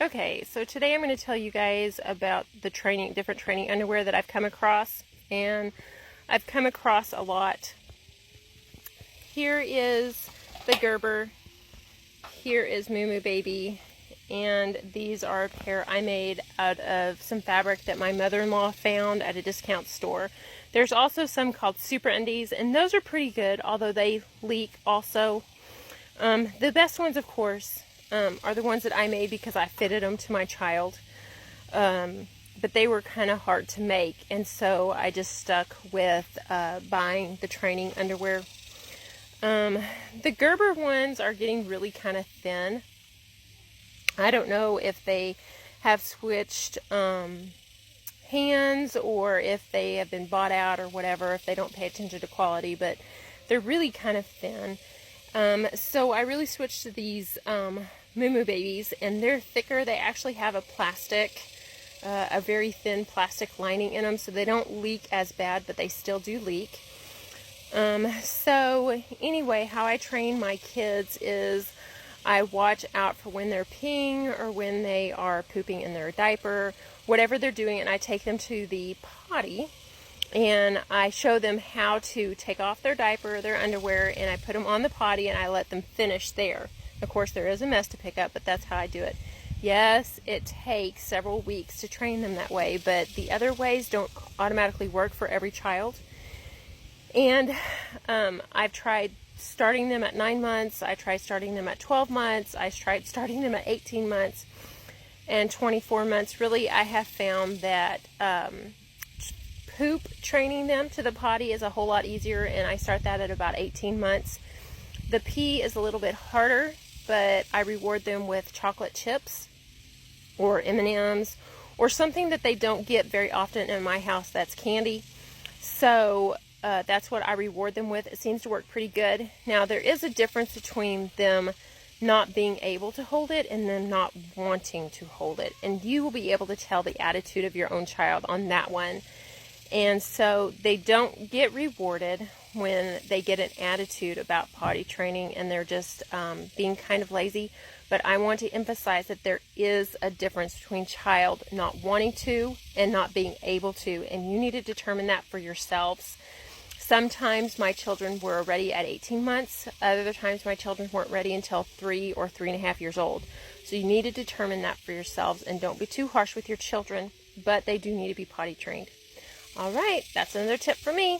Okay, so today I'm going to tell you guys about the different training underwear that I've come across, and I've come across a lot. Here is the Gerber, here is Moo Moo Baby, and these are a pair I made out of some fabric that my mother-in-law found at a discount store. There's also some called Super Undies, and those are pretty good, although they leak also. The best ones, of course, are the ones that I made because I fitted them to my child. But they were kind of hard to make, and so I just stuck with buying the training underwear. The Gerber ones are getting really kind of thin. I don't know if they have switched hands or if they have been bought out or whatever, if they don't pay attention to quality, but they're really kind of thin. So I really switched to these Moo Moo Babies, and they're thicker. They actually have a plastic, a very thin plastic lining in them, so they don't leak as bad, but they still do leak. So anyway, how I train my kids is I watch out for when they're peeing or when they are pooping in their diaper, whatever they're doing, and I take them to the potty and I show them how to take off their diaper, their underwear, and I put them on the potty and I let them finish there. Of course, there is a mess to pick up, but that's how I do it. Yes, it takes several weeks to train them that way, but the other ways don't automatically work for every child. And I've tried starting them at 9 months, I tried starting them at 12 months, I tried starting them at 18 months and 24 months. Really, I have found that poop training them to the potty is a whole lot easier, and I start that at about 18 months. The pee is a little bit harder, but I reward them with chocolate chips or M&Ms or something that they don't get very often in my house, that's candy. So that's what I reward them with. It seems to work pretty good. Now, there is a difference between them not being able to hold it and them not wanting to hold it. And you will be able to tell the attitude of your own child on that one. And so they don't get rewarded when they get an attitude about potty training and they're just being kind of lazy. But I want to emphasize that there is a difference between child not wanting to and not being able to. And you need to determine that for yourselves. Sometimes my children were ready at 18 months. Other times my children weren't ready until 3 or 3.5 years old. So you need to determine that for yourselves, and don't be too harsh with your children, but they do need to be potty trained. All right, that's another tip for me.